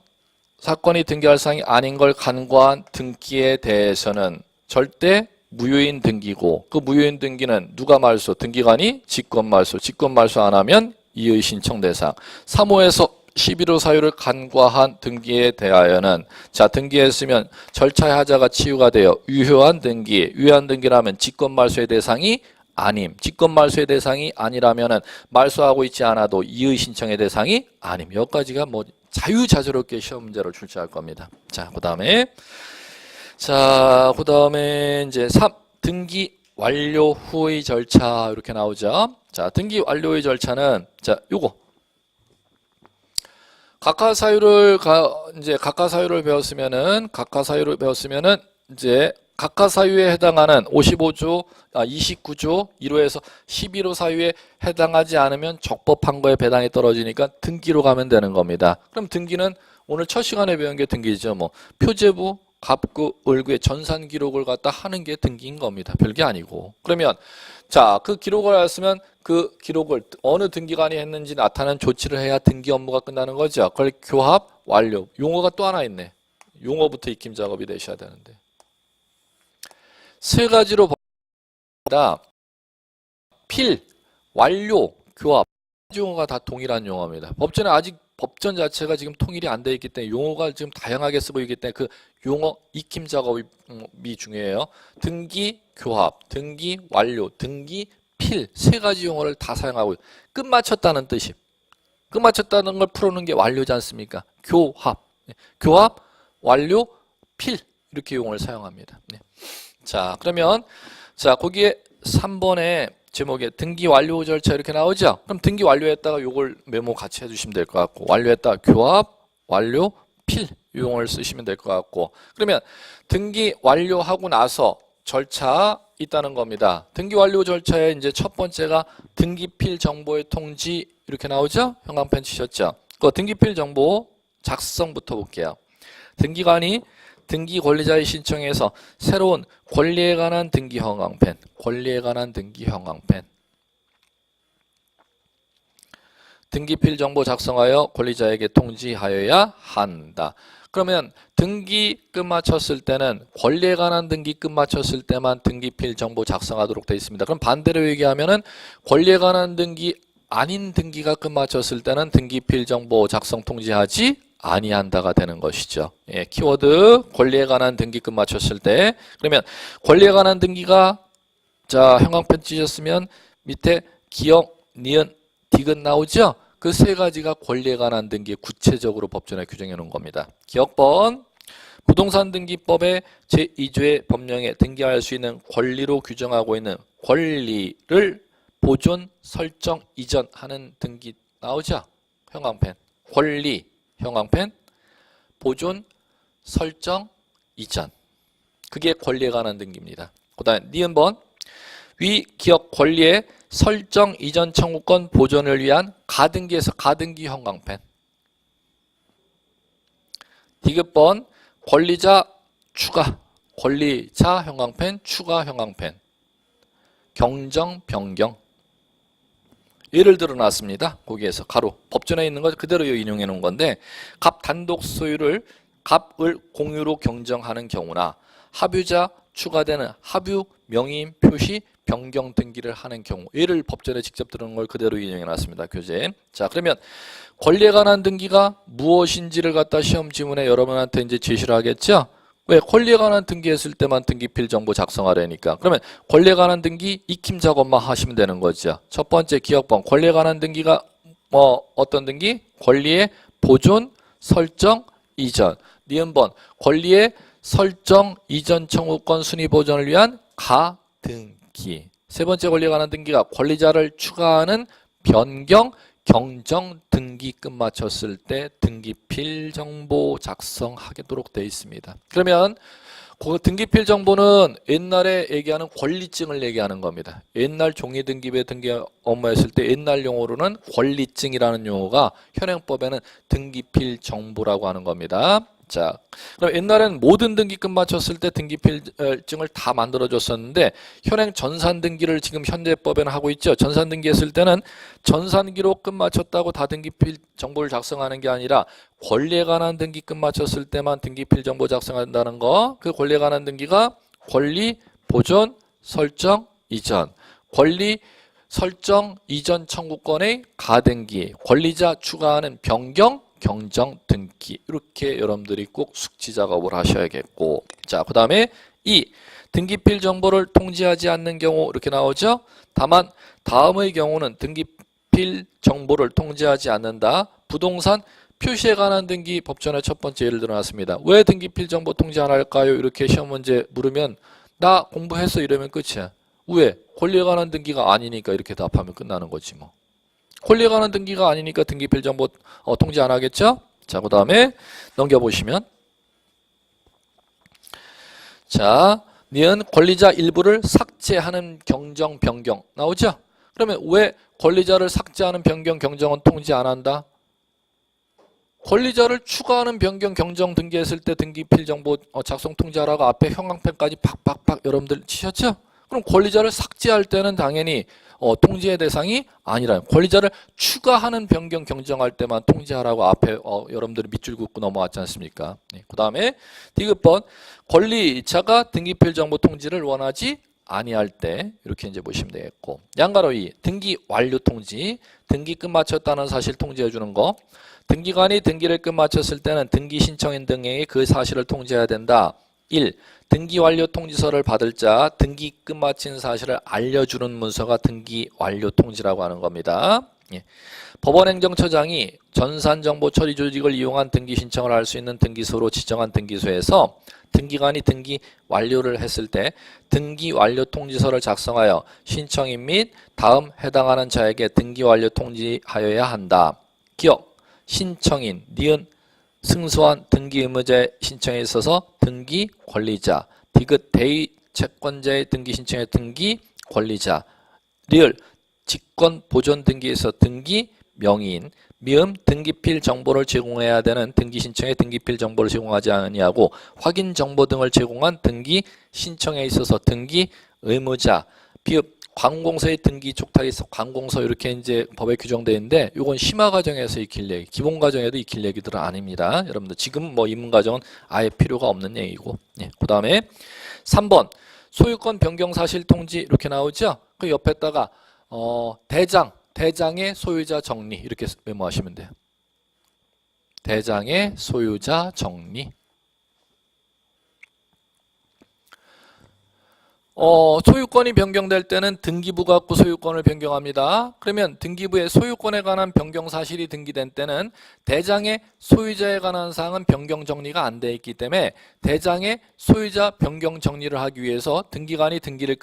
사건이 등기할 사항이 아닌 걸 간과한 등기에 대해서는 절대 무효인 등기고 그 무효인 등기는 누가 말소? 등기관이 직권 말소. 직권 말소 안 하면 이의 신청 대상. 3호에서 11호 사유를 간과한 등기에 대하여는 자 등기했으면 절차의 하자가 치유가 되어 유효한 등기. 유효한 등기라면 직권 말소의 대상이 아님. 직권 말소의 대상이 아니라면은 말소하고 있지 않아도 이의 신청의 대상이 아님. 여기까지가 뭐 자유자재롭게 시험 문제로 출제할 겁니다. 자, 그다음에 이제 3. 등기 완료 후의 절차 이렇게 나오죠. 자, 등기 완료의 절차는 자, 요거. 각하 사유를 배웠으면은 이제 각하 사유에 해당하는 29조 1호에서 11호 사유에 해당하지 않으면 적법한 거에 배당이 떨어지니까 등기로 가면 되는 겁니다. 그럼 등기는 오늘 첫 시간에 배운 게 등기죠. 뭐 표제부 갑구, 을구의 전산 기록을 갖다 하는 게 등기인 겁니다. 별게 아니고. 그러면 자, 그 기록을 했으면 그 기록을 어느 등기관이 했는지 나타내는 조치를 해야 등기 업무가 끝나는 거죠. 그걸 교합, 완료. 용어가 또 하나 있네. 용어부터 익힘 작업이 되셔야 되는데. 세 가지로 보다 필, 완료, 교합. 용어가 다 동일한 용어입니다. 법전에 아직 법전 자체가 지금 통일이 안 돼 있기 때문에 용어가 지금 다양하게 쓰고 있기 때문에 그 용어 익힘 작업이 중요해요. 등기 교합, 등기 완료, 등기 필 세 가지 용어를 다 사용하고 끝 맞췄다는 뜻이. 끝 맞췄다는 걸 풀어놓은 게 완료지 않습니까? 교합, 교합, 완료, 필 이렇게 용어를 사용합니다. 자 그러면 자 거기에 3번에 제목에 등기 완료 절차 이렇게 나오죠? 그럼 등기 완료했다가 요걸 메모 같이 해주시면 될 것 같고 완료했다가 교합, 완료, 필 이 용어를 쓰시면 될 것 같고 그러면 등기 완료하고 나서 절차 있다는 겁니다. 등기 완료 절차에 이제 첫 번째가 등기필 정보의 통지 이렇게 나오죠? 형광펜 치셨죠? 그 등기필 정보 작성부터 볼게요. 등기관이 등기 권리자의 신청에서 새로운 권리에 관한 등기 형광펜, 권리에 관한 등기 형광펜. 등기필 정보 작성하여 권리자에게 통지하여야 한다. 그러면 등기 끝마쳤을 때는 권리에 관한 등기 끝마쳤을 때만 등기필 정보 작성하도록 되어 있습니다. 그럼 반대로 얘기하면은 권리에 관한 등기 아닌 등기가 끝마쳤을 때는 등기필 정보 작성 통지하지 아니한다가 되는 것이죠. 예, 키워드 권리에 관한 등기 끝마쳤을 때 그러면 권리에 관한 등기가 자 형광펜 찢었으면 밑에 기억, 니은, 디귿 나오죠? 그 세 가지가 권리에 관한 등기에 구체적으로 법전에 규정해 놓은 겁니다. 기억번 부동산 등기법의 제2조의 법령에 등기할 수 있는 권리로 규정하고 있는 권리를 보존, 설정, 이전하는 등기 나오죠? 형광펜 권리, 형광펜 보존, 설정, 이전 그게 권리에 관한 등기입니다. 그 다음에 니은번 위 기억 권리의 설정 이전 청구권 보존을 위한 가등기에서 가등기 형광펜. 디귿번 권리자 추가 권리자 형광펜 추가 형광펜. 경정 변경. 예를 들어 놨습니다. 거기에서 가로 법전에 있는 것 그대로 인용해 놓은 건데 갑 단독 소유를 갑을 공유로 경정하는 경우나 합유자 추가되는 합유 명의인 표시 변경 등기를 하는 경우 예를 법전에 직접 들은 걸 그대로 인용해 놨습니다. 교재. 자 그러면 권리에 관한 등기가 무엇인지를 갖다 시험 지문에 여러분한테 이제 제시를 하겠죠. 왜? 권리에 관한 등기했을 때만 등기필 정보 작성하려니까. 그러면 권리에 관한 등기 익힘 작업만 하시면 되는 거죠. 첫 번째 기억번 권리에 관한 등기가 어떤 등기? 권리의 보존, 설정, 이전. 니은번 권리의 설정, 이전 청구권 순위 보존을 위한 가등기. 세 번째 권리에 관한 등기가 권리자를 추가하는 변경, 경정 등기 끝마쳤을 때 등기필 정보 작성하도록 되어 있습니다. 그러면 그 등기필 정보는 옛날에 얘기하는 권리증을 얘기하는 겁니다. 옛날 종이등기부에 등기 업무했을 때 옛날 용어로는 권리증이라는 용어가 현행법에는 등기필 정보라고 하는 겁니다. 자, 그럼 옛날에는 모든 등기 끝마쳤을 때 등기필증을 다 만들어줬었는데 현행 전산등기를 지금 현재법에는 하고 있죠. 전산등기 했을 때는 전산기로 끝마쳤다고 다 등기필 정보를 작성하는 게 아니라 권리에 관한 등기 끝마쳤을 때만 등기필 정보 작성한다는 거. 그 권리에 관한 등기가 권리, 보존, 설정, 이전. 권리, 설정, 이전 청구권의 가등기. 권리자 추가하는 변경, 경정 등기 이렇게 여러분들이 꼭 숙지 작업을 하셔야겠고 자 그 다음에 등기필 정보를 통지하지 않는 경우 이렇게 나오죠. 다만 다음의 경우는 등기필 정보를 통지하지 않는다. 부동산 표시에 관한 등기 법전의 첫 번째 예를 들어놨습니다. 왜 등기필 정보 통지 안 할까요? 이렇게 시험 문제 물으면 나 공부했어 이러면 끝이야. 왜? 권리에 관한 등기가 아니니까 이렇게 답하면 끝나는 거지 뭐. 권리에 관한 등기가 아니니까 등기필 정보 통지 안 하겠죠? 자, 그 다음에 넘겨보시면 자, 니은 권리자 일부를 삭제하는 경정, 변경 나오죠? 그러면 왜 권리자를 삭제하는 변경, 경정은 통지 안 한다? 권리자를 추가하는 변경, 경정 등기했을 때 등기필 정보 작성 통지하라고 앞에 형광펜까지 팍팍팍 여러분들 치셨죠? 그럼 권리자를 삭제할 때는 당연히 통지의 대상이 아니라 권리자를 추가하는 변경 경정할 때만 통지하라고 앞에 여러분들이 밑줄 긋고 넘어왔지 않습니까? 네, 그 다음에 디귿번 권리자가 등기필 정보 통지를 원하지 아니할 때 이렇게 이제 보시면 되겠고 양가로 2 등기 완료 통지 등기 끝마쳤다는 사실 통지해 주는 거 등기관이 등기를 끝마쳤을 때는 등기 신청인 등에게 그 사실을 통지해야 된다. 1. 등기 완료 통지서를 받을 자 등기 끝마친 사실을 알려주는 문서가 등기 완료 통지라고 하는 겁니다. 예. 법원행정처장이 전산정보 처리 조직을 이용한 등기 신청을 할 수 있는 등기소로 지정한 등기소에서 등기관이 등기 완료를 했을 때 등기 완료 통지서를 작성하여 신청인 및 다음 해당하는 자에게 등기 완료 통지하여야 한다. 기억, 신청인, 니은, 승소한 등기 의무자의 신청에 있어서 등기 권리자, 디귿 대의 채권자의 등기 신청의 등기 권리자, 리을 직권 보존 등기에서 등기 명의인, 미음 등기필 정보를 제공해야 되는 등기 신청에 등기필 정보를 제공하지 아니하고 확인 정보 등을 제공한 등기 신청에 있어서 등기 의무자, 비읍 관공서의 등기 촉탁에 있어 관공서 이렇게 이제 법에 규정되어 있는데 이건 심화 과정에서 익힐 얘기, 기본 과정에도 익힐 얘기들은 아닙니다. 여러분들 지금 뭐 입문 과정은 아예 필요가 없는 얘기고. 예, 그 다음에 3번 소유권 변경 사실 통지 이렇게 나오죠. 그 옆에다가 대장의 소유자 정리 이렇게 메모하시면 돼요. 대장의 소유자 정리. 소유권이 변경될 때는 등기부 갖고 소유권을 변경합니다. 그러면 등기부의 소유권에 관한 변경 사실이 등기된 때는 대장의 소유자에 관한 사항은 변경 정리가 안 돼 있기 때문에 대장의 소유자 변경 정리를 하기 위해서 등기관이 등기를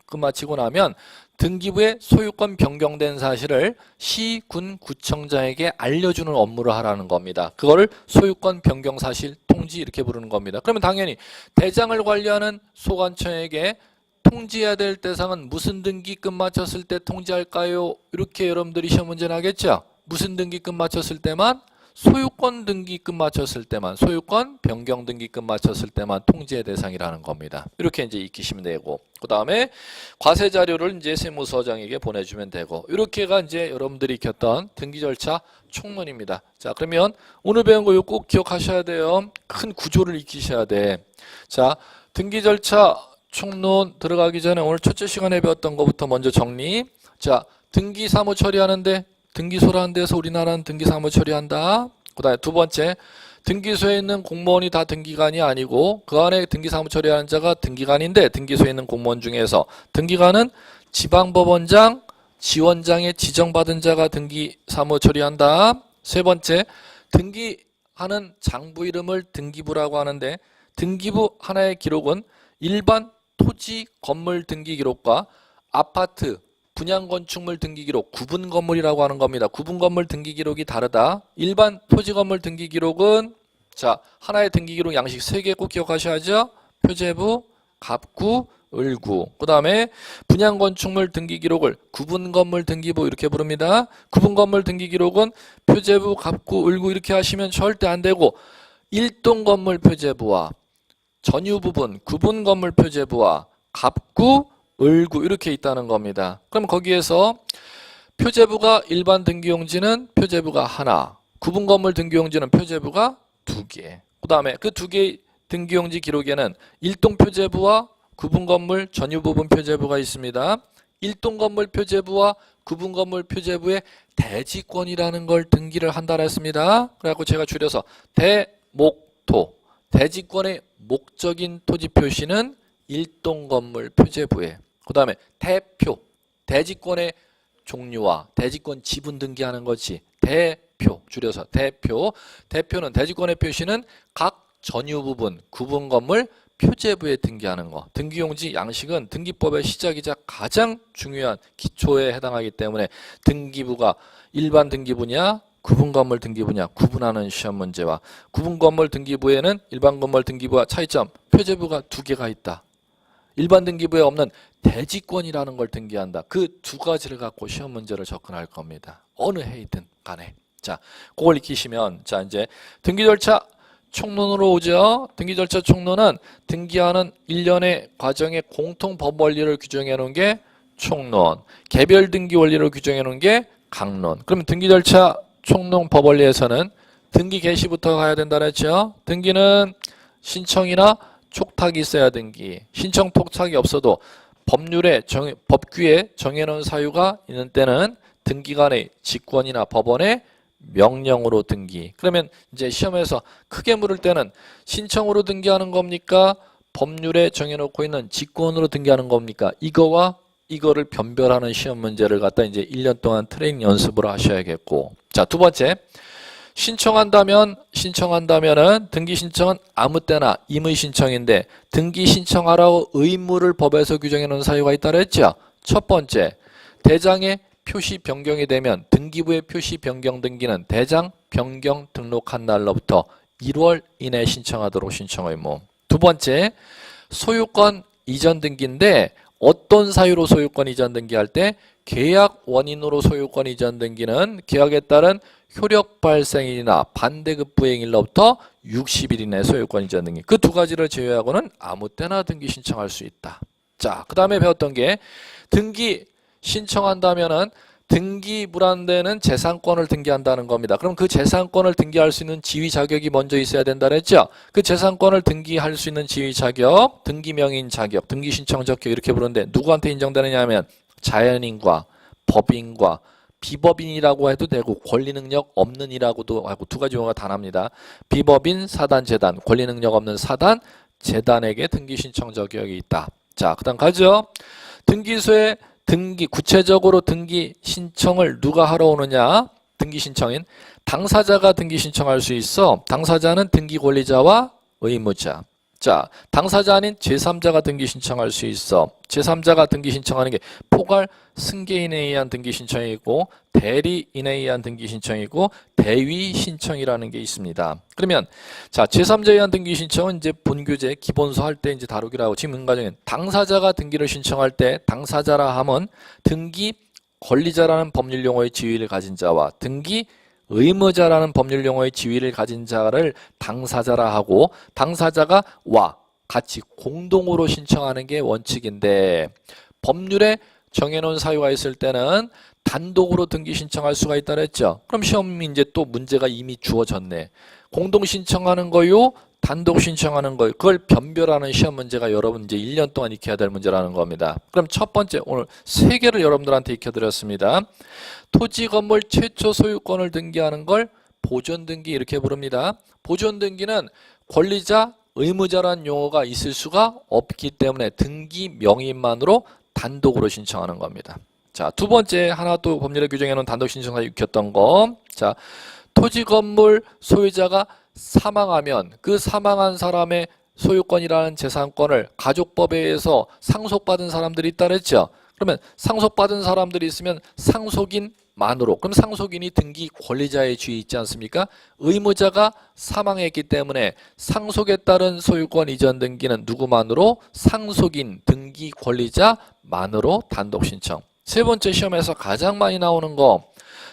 끝마치고 나면 등기부의 소유권 변경된 사실을 시, 군, 구청장에게 알려주는 업무를 하라는 겁니다. 그거를 소유권 변경 사실 통지 이렇게 부르는 겁니다. 그러면 당연히 대장을 관리하는 소관청에게 통지해야 될 대상은 무슨 등기 끝마쳤을 때 통지할까요? 이렇게 여러분들이 시험 문제 나겠죠? 무슨 등기 끝마쳤을 때만? 소유권 등기 끝마쳤을 때만, 소유권 변경 등기 끝마쳤을 때만 통지의 대상이라는 겁니다. 이렇게 이제 익히시면 되고, 그 다음에 과세 자료를 이제 세무서장에게 보내주면 되고, 이렇게가 이제 여러분들이 익혔던 등기 절차 총론입니다. 자, 그러면 오늘 배운 거 이거 꼭 기억하셔야 돼요. 큰 구조를 익히셔야 돼. 자, 등기 절차 총론 들어가기 전에 오늘 첫째 시간에 배웠던 것부터 먼저 정리. 자, 등기 사무 처리하는데 등기소라는 데서 우리나라는 등기사무 처리한다. 그 다음에 두 번째, 등기소에 있는 공무원이 다 등기관이 아니고 그 안에 등기사무 처리하는 자가 등기관인데 등기소에 있는 공무원 중에서 등기관은 지방법원장, 지원장에 지정받은 자가 등기사무 처리한다. 세 번째, 등기하는 장부 이름을 등기부라고 하는데 등기부 하나의 기록은 일반 토지 건물 등기 기록과 아파트 분양건축물 등기기록, 구분건물이라고 하는 겁니다. 구분건물 등기기록이 다르다. 일반 토지건물 등기기록은 자 하나의 등기기록 양식 3개 꼭 기억하셔야죠. 표제부, 갑구, 을구. 그 다음에 분양건축물 등기기록을 구분건물 등기부 이렇게 부릅니다. 구분건물 등기기록은 표제부, 갑구, 을구 이렇게 하시면 절대 안 되고 일동건물 표제부와 전유부분 구분건물 표제부와 갑구, 을구 이렇게 있다는 겁니다. 그럼 거기에서 표제부가 일반 등기용지는 표제부가 하나, 구분건물 등기용지는 표제부가 2개. 그 다음에 그 2개의 등기용지 기록에는 일동표제부와 구분건물 전유부분 표제부가 있습니다. 일동건물 표제부와 구분건물 표제부의 대지권이라는 걸 등기를 한다 했습니다. 그래갖고 제가 줄여서 대목토, 대지권의 목적인 토지 표시는 일동건물 표제부에, 그 다음에 대표, 대지권의 종류와 대지권 지분 등기하는 거지. 대표, 줄여서 대표. 대표는 대지권의 표시는 각 전유부분, 구분건물 표제부에 등기하는 거. 등기용지 양식은 등기법의 시작이자 가장 중요한 기초에 해당하기 때문에 등기부가 일반 등기부냐 구분건물 등기부냐 구분하는 시험 문제와 구분건물 등기부에는 일반 건물 등기부와 차이점, 표제부가 2개가 있다. 일반 등기부에 없는 대지권이라는 걸 등기한다. 그 2가지를 갖고 시험 문제를 접근할 겁니다. 어느 해이든 간에. 자, 그걸 익히시면 자 이제 등기 절차 총론으로 오죠. 등기 절차 총론은 등기하는 일련의 과정의 공통 법 원리를 규정해 놓은 게 총론, 개별 등기 원리를 규정해 놓은 게 강론. 그러면 등기 절차 총론 법 원리에서는 등기 개시부터 가야 된다 그랬죠. 등기는 신청이나 촉탁이 있어야 등기. 신청 촉탁이 없어도 법규에 정해놓은 사유가 있는 때는 등기관의 직권이나 법원의 명령으로 등기. 그러면 이제 시험에서 크게 물을 때는 신청으로 등기하는 겁니까? 법률에 정해놓고 있는 직권으로 등기하는 겁니까? 이거와 이거를 변별하는 시험 문제를 갖다 이제 1년 동안 트레이닝 연습을 하셔야겠고. 자, 두 번째. 신청한다면은 등기 신청은 아무 때나 임의 신청인데 등기 신청하라고 의무를 법에서 규정해 놓은 사유가 있다 그랬죠. 첫 번째, 대장의 표시 변경이 되면 등기부의 표시 변경 등기는 대장 변경 등록한 날로부터 1월 이내 신청하도록 신청 의무. 두 번째, 소유권 이전 등기인데 어떤 사유로 소유권 이전 등기할 때 계약 원인으로 소유권 이전 등기는 계약에 따른 효력 발생일이나 반대급부행일로부터 60일 이내 소유권 이전 등기. 그 두 가지를 제외하고는 아무 때나 등기 신청할 수 있다. 자, 그 다음에 배웠던 게 등기 신청한다면은 등기 불안되는 재산권을 등기한다는 겁니다. 그럼 그 재산권을 등기할 수 있는 지위 자격이 먼저 있어야 된다 그랬죠? 그 재산권을 등기할 수 있는 지위 자격, 등기 명인 자격, 등기 신청 자격 이렇게 부르는데 누구한테 인정되느냐 하면 자연인과 법인과 비법인이라고 해도 되고 권리 능력 없는 이라고도 하고 두 가지 용어가 다 납니다. 비법인, 사단, 재단, 권리 능력 없는 사단, 재단에게 등기 신청 자격이 있다. 자, 그다음 가죠. 등기소에 등기 구체적으로 등기 신청을 누가 하러 오느냐? 등기 신청인 당사자가 등기 신청할 수 있어. 당사자는 등기 권리자와 의무자. 자, 당사자 아닌 제3자가 등기 신청할 수 있어. 제3자가 등기 신청하는 게 포괄 승계인에 의한 등기 신청이 있고 대리인에 의한 등기 신청이 있고 대위 신청이라는 게 있습니다. 그러면 자, 제3자에 의한 등기 신청은 이제 본교재 기본서 할 때 이제 다루기로 하고 지금 은가정은 당사자가 등기를 신청할 때 당사자라 함은 등기 권리자라는 법률 용어의 지위를 가진 자와 등기 의무자라는 법률 용어의 지위를 가진 자를 당사자라 하고 당사자가 와 같이 공동으로 신청하는 게 원칙인데 법률에 정해놓은 사유가 있을 때는 단독으로 등기 신청할 수가 있다 그랬죠. 그럼 시험이 이제 또 문제가 이미 주어졌네. 공동 신청하는 거요, 단독 신청하는 거요. 그걸 변별하는 시험 문제가 여러분 이제 1년 동안 익혀야 될 문제라는 겁니다. 그럼 첫 번째 오늘 3개를 여러분들한테 익혀드렸습니다. 토지 건물 최초 소유권을 등기하는 걸 보존 등기 이렇게 부릅니다. 보존 등기는 권리자, 의무자라는 용어가 있을 수가 없기 때문에 등기 명의만으로 단독으로 신청하는 겁니다. 자, 두 번째 하나 또 법률에 규정해 놓은 단독 신청을 익혔던 거. 자, 토지 건물 소유자가 사망하면 그 사망한 사람의 소유권이라는 재산권을 가족법에 의해서 상속받은 사람들이 있다 그랬죠. 그러면 상속받은 사람들이 있으면 상속인만으로, 그럼 상속인이 등기 권리자의 지위 있지 않습니까? 의무자가 사망했기 때문에 상속에 따른 소유권 이전 등기는 누구만으로? 상속인 등기 권리자만으로 단독 신청. 세 번째 시험에서 가장 많이 나오는 거,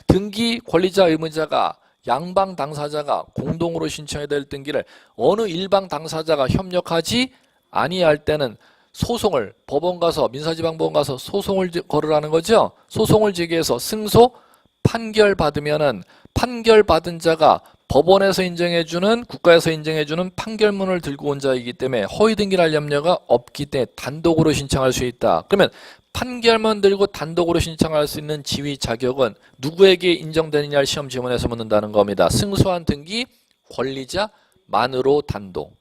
등기 권리자 의무자가 양방 당사자가 공동으로 신청해야 될 등기를 어느 일방 당사자가 협력하지 아니할 때는 소송을 법원 가서 민사지방법원 가서 소송을 걸으라는 거죠. 소송을 제기해서 승소 판결받으면은 판결받은 자가 법원에서 인정해주는 국가에서 인정해주는 판결문을 들고 온 자이기 때문에 허위 등기를 할 염려가 없기 때문에 단독으로 신청할 수 있다. 그러면 판결문 들고 단독으로 신청할 수 있는 지위 자격은 누구에게 인정되느냐를 시험 지문에서 묻는다는 겁니다. 승소한 등기 권리자만으로 단독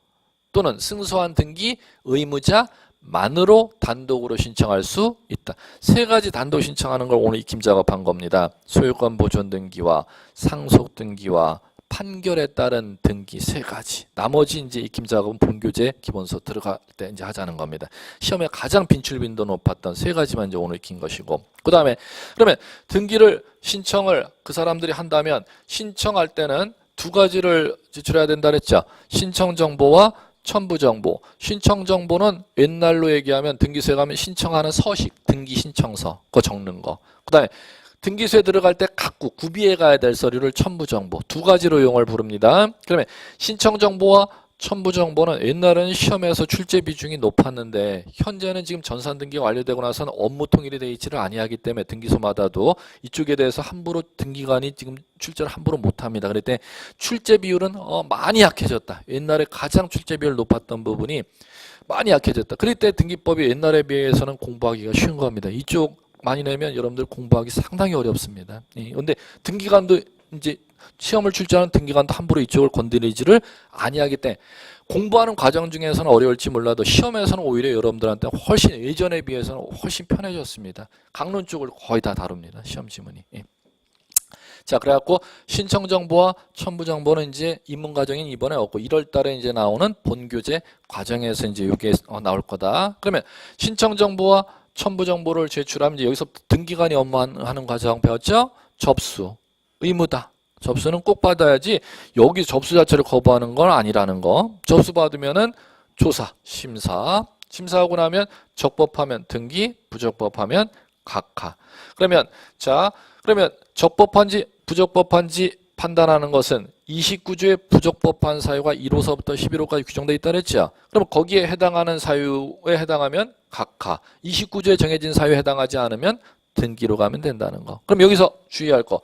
또는 승소한 등기 의무자만으로 단독으로 신청할 수 있다. 세 가지 단독 신청하는 걸 오늘 익힘 작업한 겁니다. 소유권 보존 등기와 상속 등기와 판결에 따른 등기 세 가지. 나머지 이제 익힘 작업은 본교재 기본서 들어갈 때 이제 하자는 겁니다. 시험에 가장 빈출 빈도 높았던 세 가지만 이제 오늘 익힌 것이고. 그다음에 그러면 등기를 신청을 그 사람들이 한다면 신청할 때는 두 가지를 제출해야 된다 그랬죠. 신청 정보와 첨부 정보. 신청 정보는 옛날로 얘기하면 등기소에 가면 신청하는 서식, 등기 신청서 그거 적는 거. 그다음에 등기소에 들어갈 때 갖고 구비해 가야 될 서류를 첨부정보 두 가지로 용어를 부릅니다. 그러면 신청정보와 첨부정보는 옛날에는 시험에서 출제 비중이 높았는데 현재는 지금 전산등기가 완료되고 나서는 업무 통일이 되어 있지를 아니하기 때문에 등기소마다도 이쪽에 대해서 함부로 등기관이 지금 출제를 함부로 못합니다. 그럴 때 출제 비율은 많이 약해졌다. 옛날에 가장 출제 비율 높았던 부분이 많이 약해졌다. 그럴 때 등기법이 옛날에 비해서는 공부하기가 쉬운 겁니다. 이쪽 많이 내면 여러분들 공부하기 상당히 어렵습니다. 그런데 등기관도 이제 시험을 출제하는 등기관도 함부로 이쪽을 건드리지를 아니하기 때문에 공부하는 과정 중에서는 어려울지 몰라도 시험에서는 오히려 여러분들한테 훨씬 예전에 비해서는 훨씬 편해졌습니다. 강론 쪽을 거의 다 다룹니다. 시험 지문이. 자, 그래갖고 신청 정보와 첨부 정보는 이제 입문 과정인 이번에 없고 1월 달에 이제 나오는 본교재 과정에서 이제 이게 나올 거다. 그러면 신청 정보와 첨부 정보를 제출하면 이제 여기서 등기관이 업무하는 과정 배웠죠? 접수, 의무다. 접수는 꼭 받아야지 여기 접수 자체를 거부하는 건 아니라는 거. 접수 받으면은 조사, 심사, 심사하고 나면 적법하면 등기, 부적법하면 각하. 그러면 그러면 적법한지 부적법한지 판단하는 것은 29조의 부적법한 사유가 1호서부터 11호까지 규정되어 있다 그랬죠. 그럼 거기에 해당하는 사유에 해당하면 각하, 29조에 정해진 사유에 해당하지 않으면 등기로 가면 된다는 거. 그럼 여기서 주의할 거,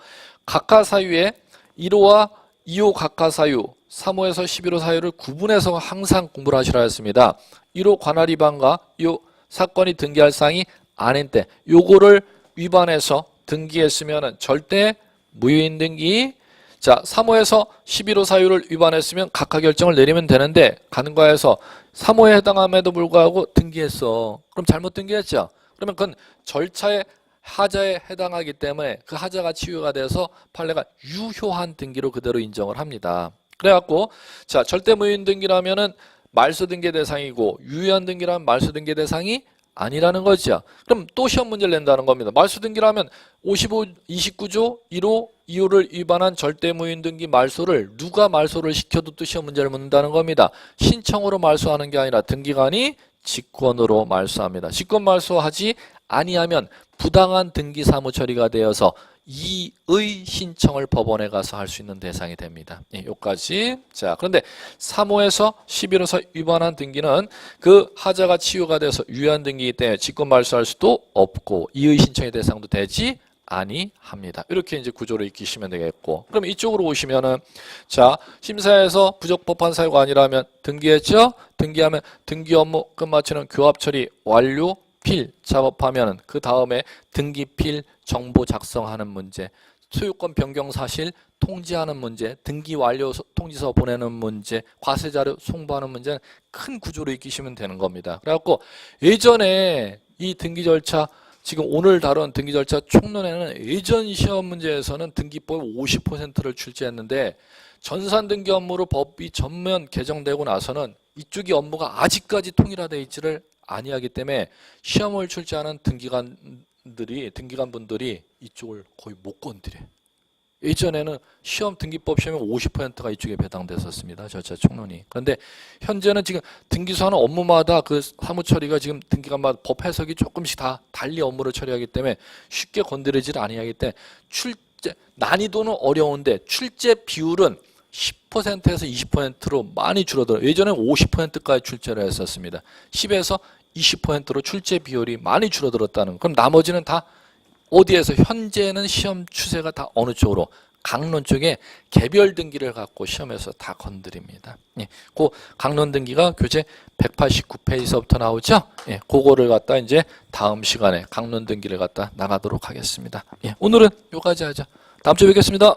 각하 사유에 1호와 2호 각하 사유, 3호에서 11호 사유를 구분해서 항상 공부를 하시라 했습니다. 1호 관할 위반과 2호 사건이 등기할 사항이 아닌 때 요거를 위반해서 등기했으면 절대 무효인 등기. 자, 3호에서 11호 사유를 위반했으면 각하 결정을 내리면 되는데 간과해서 3호에 해당함에도 불구하고 등기했어. 그럼 잘못 등기했죠. 그러면 그건 절차의 하자에 해당하기 때문에 그 하자가 치유가 돼서 판례가 유효한 등기로 그대로 인정을 합니다. 그래갖고 자, 절대 무효인 등기라면은 말소 등기 대상이고 유효한 등기라면 말소 등기 대상이 아니라는 거죠. 그럼 또 시험 문제를 낸다는 겁니다. 말소 등기라면 29조 1호 2호를 위반한 절대 무효인 등기 말소를 누가 말소를 시켜도 또 시험 문제를 묻는다는 겁니다. 신청으로 말소하는 게 아니라 등기관이 직권으로 말소합니다. 직권 말소하지 아니하면 부당한 등기 사무 처리가 되어서 이의 신청을 법원에 가서 할 수 있는 대상이 됩니다. 예, 여기까지. 자, 그런데 3호에서 11호에서 위반한 등기는 그 하자가 치유가 돼서 유효한 등기이기 때문에 직권 말소할 수도 없고 이의 신청의 대상도 되지 아니합니다. 이렇게 이제 구조를 익히시면 되겠고, 그럼 이쪽으로 오시면은 자, 심사에서 부적법한 사유가 아니라면 등기했죠? 등기하면 등기 업무 끝마치는 교합 처리 완료 필 작업하면은 그 다음에 등기필 정보 작성하는 문제, 소유권 변경 사실 통지하는 문제, 등기 완료 통지서 보내는 문제, 과세 자료 송부하는 문제는 큰 구조로 익히시면 되는 겁니다. 그래갖고 예전에 이 등기 절차, 지금 오늘 다룬 등기 절차 총론에는 예전 시험 문제에서는 등기법 50%를 출제했는데 전산 등기 업무로 법이 전면 개정되고 나서는 이쪽이 업무가 아직까지 통일화되어 있지를 아니하기 때문에 시험을 출제하는 등기관분들이 이쪽을 거의 못 건드려. 예전에는 시험 등기법 시험에 50%가 이쪽에 배당됐었습니다. 절차 총론이. 그런데 현재는 지금 등기소하는 업무마다 그 사무 처리가 지금 등기관마다 법 해석이 조금씩 다 달리 업무를 처리하기 때문에 쉽게 건드리지를 아니하기 때문에 출제 난이도는 어려운데 출제 비율은 10%에서 20%로 많이 줄어들어요. 예전에 50%까지 출제를 했었습니다. 10에서 20%로 출제 비율이 많이 줄어들었다는 거. 그럼 나머지는 다 어디에서 현재는 시험 추세가 다 어느 쪽으로 강론 쪽에 개별 등기를 갖고 시험에서 다 건드립니다. 예, 그 강론 등기가 교재 189페이지서부터 나오죠. 예, 그거를 갖다 이제 다음 시간에 강론 등기를 갖다 나가도록 하겠습니다. 예, 오늘은 여기까지 하죠. 다음 주에 뵙겠습니다.